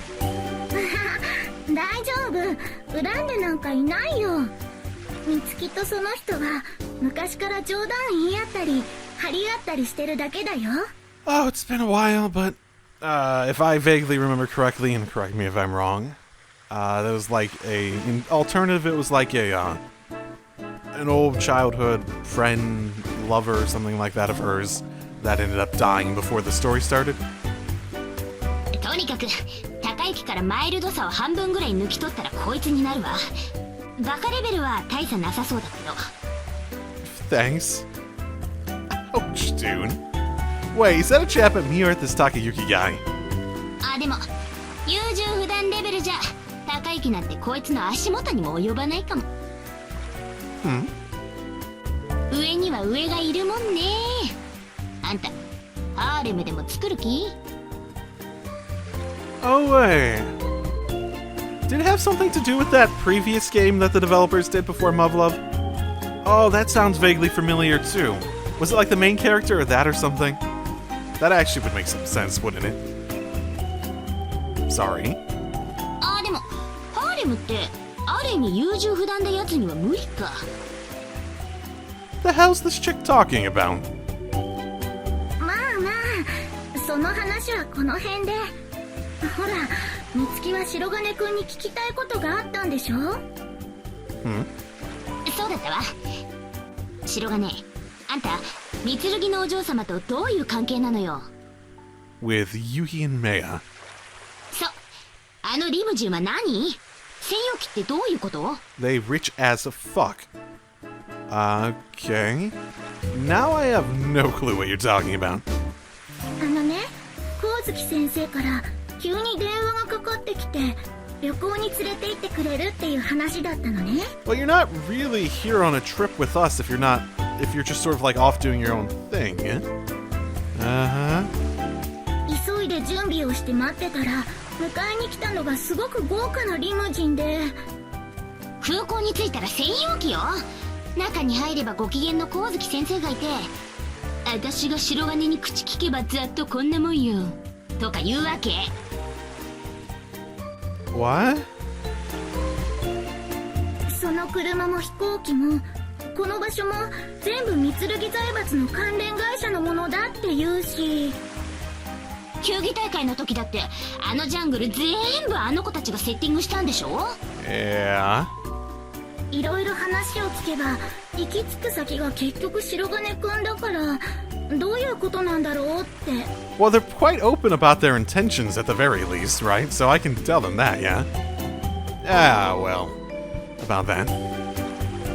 大丈夫、恨んでなんかいないよ。美月とその人は昔から冗談言い合ったり張り合ったりしてるだけだよ。 Oh, it's been a while, but if I vaguely remember correctly, and correct me if I'm wrong, there was like in alternative, it was like an old childhood friend, lover, or something like that of hers that ended up dying before the story started. とにかく高雪からマイルドさを半分ぐらい抜き取ったらこいつになるわ。バカレベルは大差なさそうだけど。 Thanks. Ouch, dude. Wait, is that a jab at me or at this Takayuki guy? あ、でも優柔不断レベルじゃ高雪なんてこいつの足元にも及ばないかも。上には上がいるもんね。あんたハーレムでも作る気？ Oh, wait. Did it have something to do with that previous game that the developers did before Muv-Luv? Oh, that sounds vaguely familiar too. Was it like the main character or that or something? That actually would make some sense, wouldn't it? Sorry. あ、でもハーレムってある意味優柔不断なやつには無理か。 The hell's this chick talking about? まあまあ、その話はこの辺で。ほら、美月は白金くんに聞きたいことがあったんでしょ？そうだったわ。白金、あんた三剣のお嬢様とどういう関係なのよ？ With Yuhi and Maya. そう、あのリムジンは何？専用機ってどういうこと？ They rich as a fuck. Okay. Now I have no clue what you're talking about. あのね、光月先生から急に電話がかかってきて旅行に連れて行ってくれるっていう話だったのね。 Well, you're not really here on a trip with us if you're just sort of like off doing your own thing, yeah? Uh-huh. 急いで準備をして待ってたら迎えに来たのがすごく豪華なリムジンで。空港に着いたら専用機よ。中に入ればご機嫌の光月先生がいて、私が白金に口聞けばざっとこんなもんよとか言うわけ。What? その車も飛行機もこの場所も全部三剣財閥の関連会社のものだって言うし。球技大会の時だってあのジャングル全部あの子たちがセッティングしたんでしょ？ Yeah. いろいろ話を聞けば行き着く先が結局白金くんだからどういうことなんだろうって。 Well, they're quite open about their intentions at the very least, right? So I can tell them that, yeah? Ah, well, about that.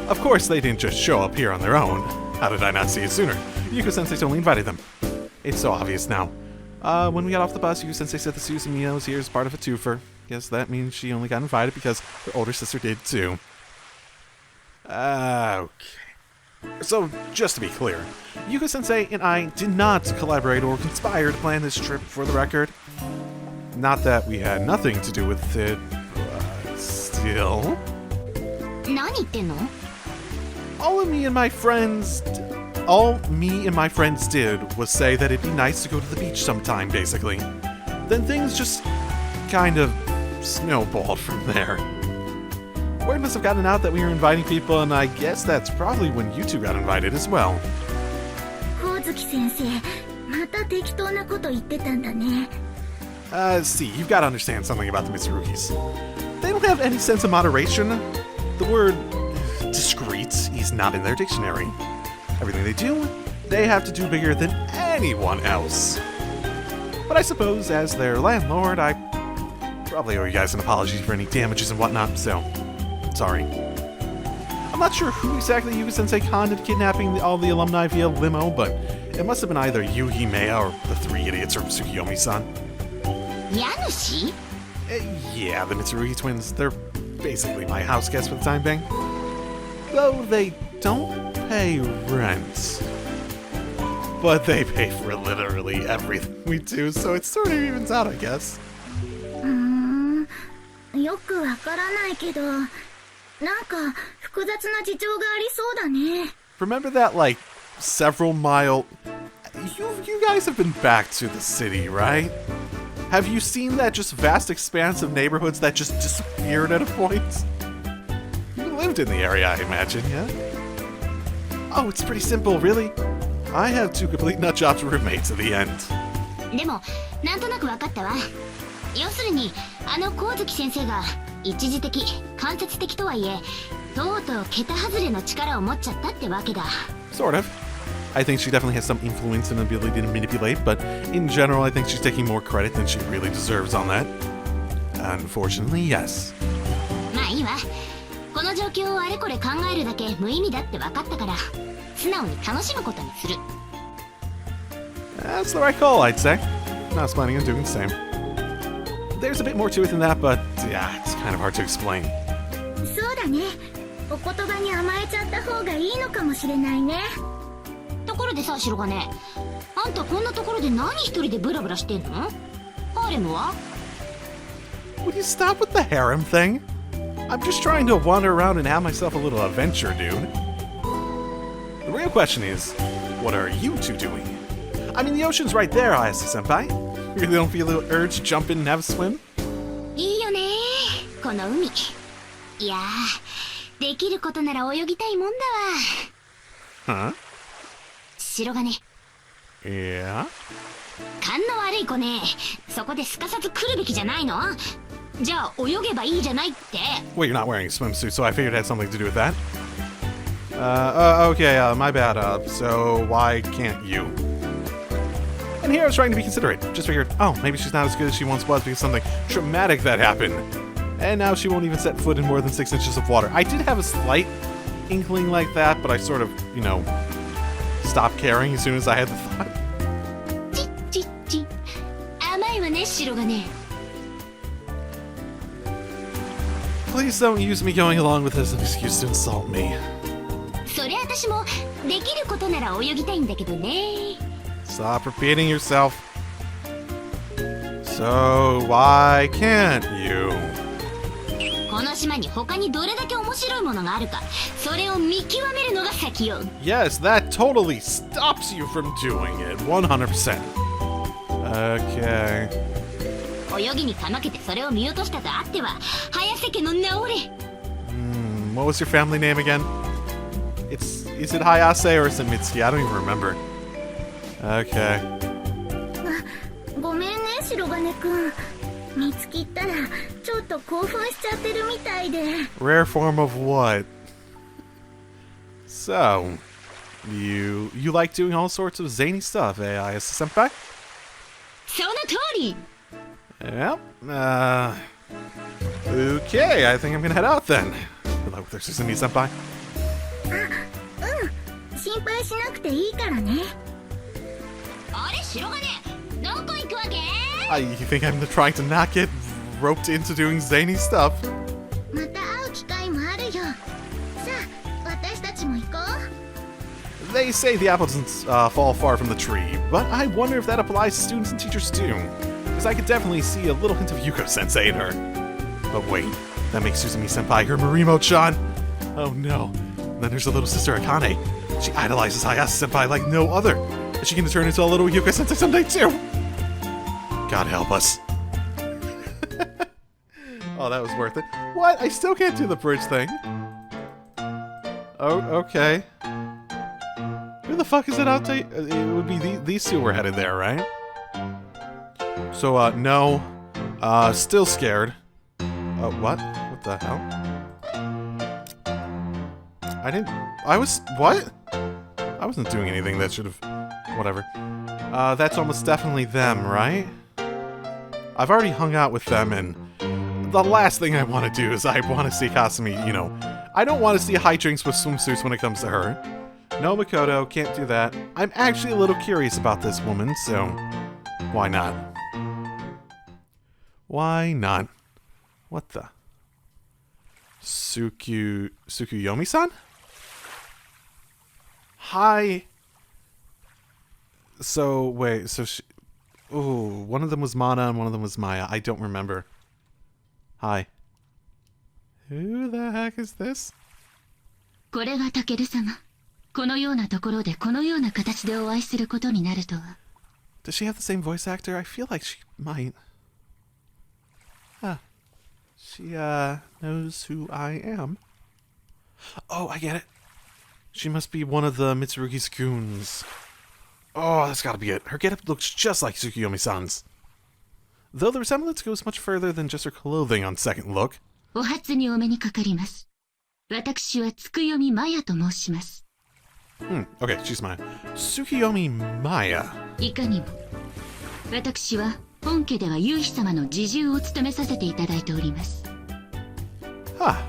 Of course, they didn't just show up here on their own. How did I not see it sooner? Yuuko-sensei totally invited them. It's so obvious now. When we got off the bus, Yuuko-sensei said the Suzumiya was here as part of a twofer. Guess that means she only got invited because her older sister did too. Okay. So, just to be clear, Yuuko-sensei and I did not collaborate or conspire to plan this trip, for the record. Not that we had nothing to do with it, but still. 何言ってんの？ All me and my friends did was say that it'd be nice to go to the beach sometime, basically. Then things just kind of snowballed from there. Word must have gotten out that we were inviting people, and I guess that's probably when you two got invited as well. 光月先生また適当なこと言ってたんだね。 See, you've got to understand something about the Mitsurukis. They don't have any sense of moderation. The word discreet is not in their dictionary. Everything they do, they have to do bigger than anyone else. But I suppose, as their landlord, I probably owe you guys an apology for any damages and whatnot, so sorry. I'm not sure who exactly Yuuko-sensei conned into kidnapping all the alumni via limo, but it must have been either Yuhi Mea or the three idiots from Tsukiyomi-san. 家主？ Yeah, the Mitsurugi twins, they're basically my house guests for the time being. Though they don't pay rent. But they pay for literally everything we do, so it sort of evens out, I guess. よくわからないけどなんか複雑な事情がありそうだね。 Remember that, like, several mile... You guys have been back to the city, right? Have you seen that just vast expanse of neighborhoods that just disappeared at a point? You lived in the area, I imagine, yeah? Oh, it's pretty simple, really. I have two complete nutjobs roommates at the end. でもなんとなく分かったわ。要するに光月先生が一時的間接的とはいえとうとう桁外れの力を持っちゃったってわけだ。 Sort of. I think she definitely has some influence and ability to manipulate, but in general, I think she's taking more credit than she really deserves on that. Unfortunately, yes. まあいいわ。この状況をあれこれ考えるだけ無意味だって分かったから素直に楽しむことにする。 That's the right call, I'd say. Not planning on doing the same. There's a bit more to it than that, but yeah, it's kind of hard to explain. そうだね。お言葉に甘えちゃった方がいいのかもしれないね。ところでさ、白金、あんたこんなところで何一人でブラブラしてんの？ハーレムは？ Would you stop with the harem thing? I'm just trying to wander around and have myself a little adventure, dude. The real question is, what are you two doing? I mean, the ocean's right there, Ayase-senpai. You really don't feel a little urge to jump in and have a swim? いいよねこの海。いやー、できることなら泳ぎたいもんだわ。Huh? 白金。Yeah? 勘の悪い子ね。そこですかさず来るべきじゃないの？じゃあ泳げばいいじゃないって。 Well, you're not wearing a swimsuit, so I figured it had something to do with that. Okay, my bad. So why can't you? And here I was trying to be considerate. Just figured, oh, maybe she's not as good as she once was because something traumatic that happened. And now she won't even set foot in more than 6 inches of water. I did have a slight inkling like that, but I sort of, stopped caring as soon as I had the thought. ちっち。甘いわね、白金。 Please don't use me going along with this as an excuse to insult me. そりゃ私もできることなら泳ぎたいんだけどね。 Stop repeating yourself. So, why can't you? この島に他にどれだけ面白いものがあるか、それを見極めるのが先よ。 Yes, that totally stops you from doing it. 100%. Okay. 泳ぎにかまけてそれを見落としたとあっては、早瀬家の名折れ。What was your family name again? Is it Hayase or is it Mitsuki? I don't even remember. Okay. ごめんね白金くん。見つけたらちょっと興奮しちゃってるみたいで。 Rare form of what? So, you like doing all sorts of zany stuff, eh, Ayase-senpai? その通り Yep. Okay, I think I'm gonna head out then. Good luck with their Isumi-senpai. 心配しなくていいからね。あれ白金どこ行くわけ？ You think I'm trying to not get roped into doing zany stuff? また会う機会もあるよ。さあ、私たちも行こう。 They say the apple doesn't fall far from the tree, but I wonder if that applies to students and teachers too. Because I could definitely see a little hint of Yuuko-sensei in her. But wait, that makes Izumi-senpai her Marimo-chan. Oh no. And then there's a little sister Akane. She idolizes Ayase-senpai like no other. Is she gonna turn into a little Yuuko-sensei someday too? God help us. Oh, that was worth it. What? I still can't do the bridge thing. Oh, okay. Who the fuck is it out to? It would be these two were headed there, right? So, no. Still scared. What? What the hell? What? I wasn't doing anything that should have... Whatever. That's almost definitely them, right? I've already hung out with them, and the last thing I want to do is I want to see Kasumi, you know... I don't want to see hijinks with swimsuits when it comes to her. No, Makoto, can't do that. I'm actually a little curious about this woman, so... Why not? Why not? What the? Tsukuyomi-san? Hi. So, wait, so she... Ooh, one of them was Mana and one of them was Maya. I don't remember. Hi. Who the heck is this? これがタケル様。このようなところでこのような形でお会いすることになるとは。Does she have the same voice actor? I feel like she might. Huh. She, knows who I am. Oh, I get it. She must be one of the Mitsurugi's goons. Oh, that's gotta be it. Her getup looks just like Tsukuyomi-san's. Though the resemblance goes much further than just her clothing on second look. お初にお目にかかります。私はTsukuyomi Mayaと申します。Okay, she's mine. Tsukuyomi Maya. いかにも。私は本家では夕日様の侍従を務めさせていただいております。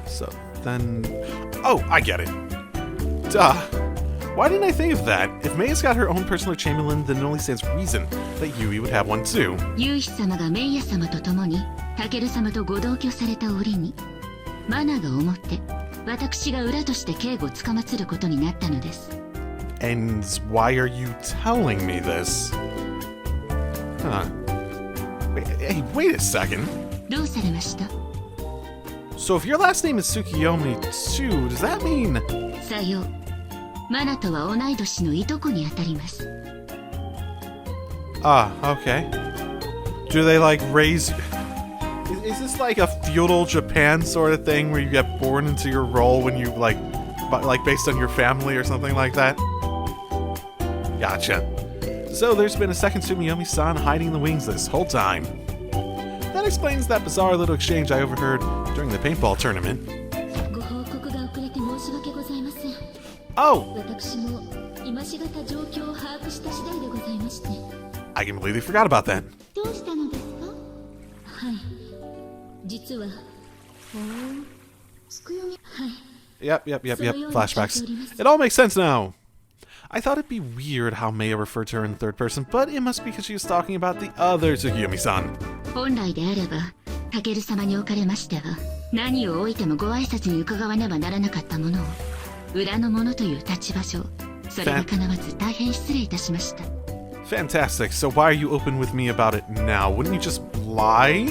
So then... Oh, I get it. Duh. Why didn't I think of that? If Mei's got her own personal chamberlain, then it only stands reason that Yui would have one too. 夕日様がメイヤ様と共にタケル様とご同居された折に、マナが思って私が裏として警護をつかまつることになったのです。And why are you telling me this? Huh. Wait a second. どうされました？ So if your last name is Tsukuyomi too, does that mean... さよう。マナとは同い年のいとこにあたります。Okay. Do they like raise... Is this like a feudal Japan sort of thing where you get born into your role when you like based on your family or something like that? Gotcha. So there's been a second Tsukuyomi-san hiding in the wings this whole time. That explains that bizarre little exchange I overheard during the paintball tournament. ご報告が遅れて申し訳ございません。 Oh! 私も今しがた状況を把握した次第でございまして。 I completely forgot about that. どうしたのですか？はい。実は、Tsukuyomi... はい。 Yep. Flashbacks. It all makes sense now. I thought it'd be weird how Meiya referred to her in third person, but it must be because she was talking about the other Tsukuyomi-san. 本来であれば、タケル様におかれましては、何を置いてもご挨拶に伺わねばならなかったものを、裏の者という立場上、それが叶わず大変失礼いたしました。Fantastic. So why are you open with me about it now? Wouldn't you just lie?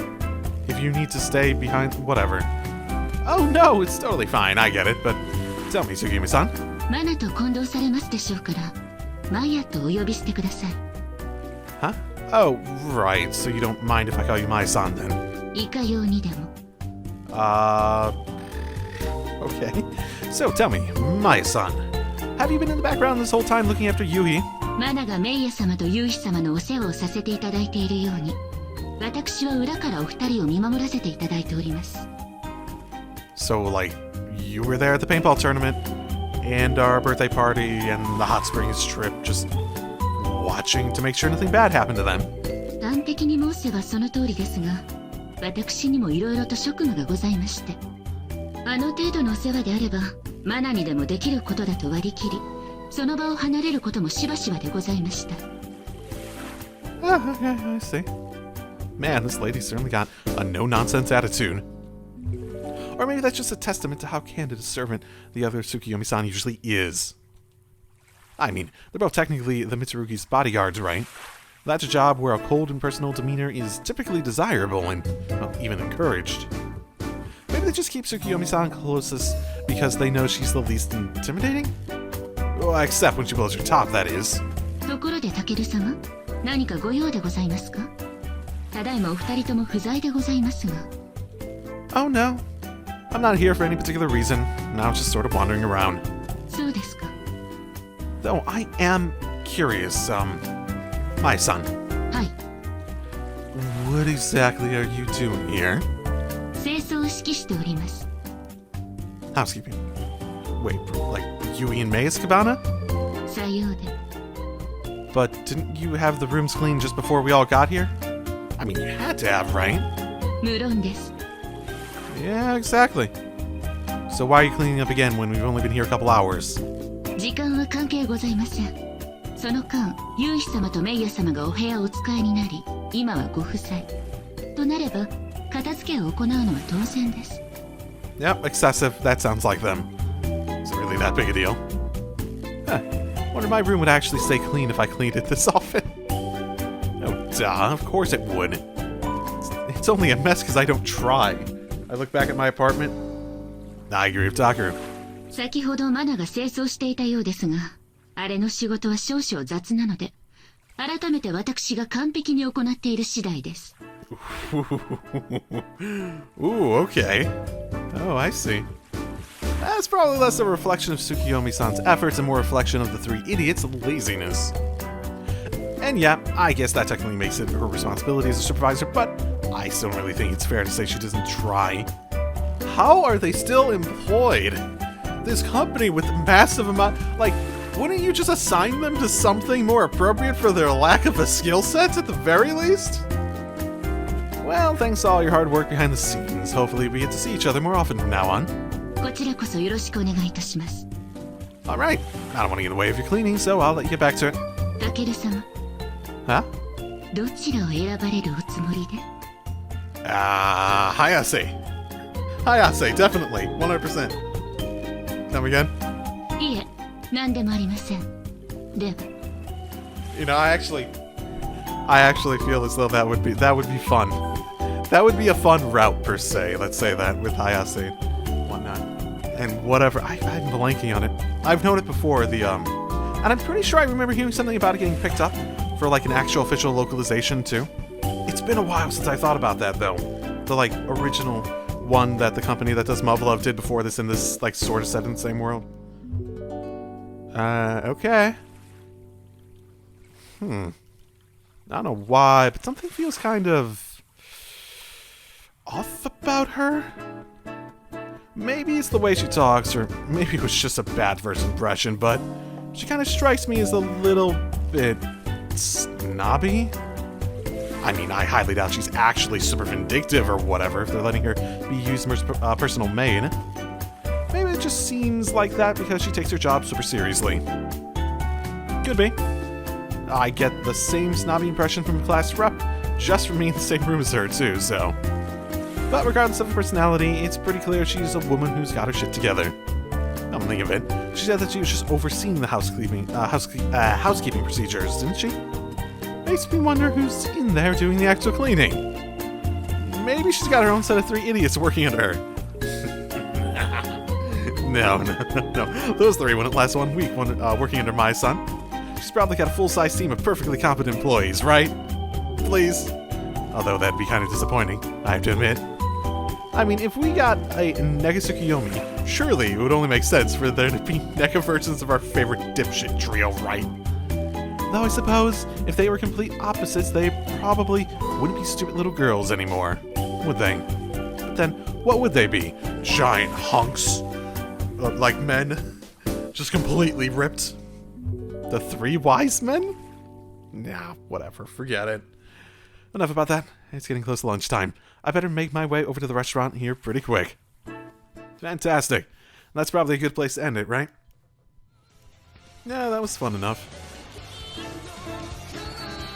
If you need to stay behind... Whatever. Oh no, it's totally fine. I get it, but tell me, Tsukuyomi-san. マナと混同されますでしょうから、マイヤとお呼びしてください。Huh? Oh, right. So you don't mind if I call you my-san then? いかようにでも。Okay. So tell me, my-san, have you been in the background this whole time looking after Yui? マナがメイヤ様とユウヒ様のお世話をさせていただいているように、私は裏からお二人を見守らせていただいております。 So, like, you were there at the paintball tournament, and our birthday party and the hot springs trip, just watching to make sure nothing bad happened to them. 端的に申せばその通りですが、私にもいろいろと職務がございまして、あの程度のお世話であればマナにでもできることだと割り切り、その場を離れることもしばしばでございました。Oh, okay, I see. Man, this lady certainly got a no-nonsense attitude. Or maybe that's just a testament to how candid a servant the other Tsukiyomi-san usually is. I mean, they're both technically the Mitsurugi's bodyguards, right? That's a job where a cold and personal demeanor is typically desirable and, well, even encouraged. Maybe they just keep Tsukiyomi-san closest because they know she's the least intimidating? Well, except when she blows her top, that is. ところでタケル様、何かご用でございますか？ただいまお二人とも不在でございますが。Oh no. I'm not here for any particular reason. I was just sort of wandering around. そうですか。Though I am curious, my son. はい。What exactly are you doing here? 清掃を指揮しております。Housekeeping. Wait, like Yui and Mei's cabana? さようで。But didn't you have the rooms cleaned just before we all got here? I mean, you had to have, right? 無論です。Yeah, exactly. So why are you cleaning up again when we've only been here a couple hours? 時間は関係ございません。その間、ユウヒ様とメイヤ様がお部屋をお使いになり、今はご不在。となれば、片付けを行うのは当然です。Yep, excessive. That sounds like them. Is it really that big a deal? Huh. Wonder my room would actually stay clean if I cleaned it this often. Oh, duh. Of course it would. It's only a mess because I don't try. I look back at my apartment. I agree with Takaru. 先ほどマナが清掃していたようですが、あれの仕事は少々雑なので、改めて私が完璧に行っている次第です。Ooh, okay. Oh, I see. That's probably less a reflection of Tsukiyomi-san's efforts and more a reflection of the three idiots' laziness. And yeah, I guess that technically makes it her responsibility as a supervisor, but I still don't really think it's fair to say she doesn't try. How are they still employed? This company with a massive amount... Like, wouldn't you just assign them to something more appropriate for their lack of a skill set at the very least? Well, thanks to all your hard work behind the scenes. Hopefully we get to see each other more often from now on. こちらこそよろしくお願いいたします。Alright, I don't want to get in the way of your cleaning, so I'll let you get back to it. タケル様。Huh? どちらを選ばれるおつもりで？ Hayase. Hayase, definitely. 100%. Come again? いえ、何でもありません。では。You know, I actually feel as though that would be fun. That would be a fun route per se. Let's say that with Hayase and whatnot. And whatever. I'm blanking on it. I've known it before, and I'm pretty sure I remember hearing something about it getting picked up for like an actual official localization too. It's been a while since I thought about that though. The like original one that the company that does Muv-Luv did before this, and this like sort of set in the same world. Okay. I don't know why, but something feels kind of off about her. Maybe it's the way she talks, or maybe it was just a bad first impression, but she kind of strikes me as a little bit snobby. I mean, I highly doubt she's actually super vindictive or whatever if they're letting her be Yuzuma's personal maid. Maybe it just seems like that because she takes her job super seriously. Could be. I get the same snobby impression from a class rep just from being in the same room as her too, so. But regardless of her personality, it's pretty clear she's a woman who's got her shit together. Come to think of it, she said that she was just overseeing the housekeeping procedures, didn't she? Makes me wonder who's in there doing the actual cleaning. Maybe she's got her own set of three idiots working under her. No. Those three wouldn't last 1 week working under my son. She's probably got a full-size team of perfectly competent employees, right? Please. Although that'd be kind of disappointing, I have to admit. I mean, if we got a Nega Tsukiyomi, surely it would only make sense for there to be Nega versions of our favorite dipshit trio, right? Though I suppose, if they were complete opposites, they probably wouldn't be stupid little girls anymore, would they? But then, what would they be? Giant hunks? Like men? Just completely ripped. The 3 wise men? Nah, whatever. Forget it. Enough about that. It's getting close to lunchtime. I better make my way over to the restaurant here pretty quick. Fantastic. That's probably a good place to end it, right? Yeah, that was fun enough.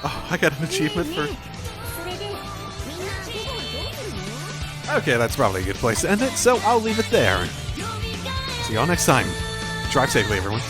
Oh, I got an achievement for... Okay, that's probably a good place to end it, so I'll leave it there. See y'all next time. Drive safely, everyone.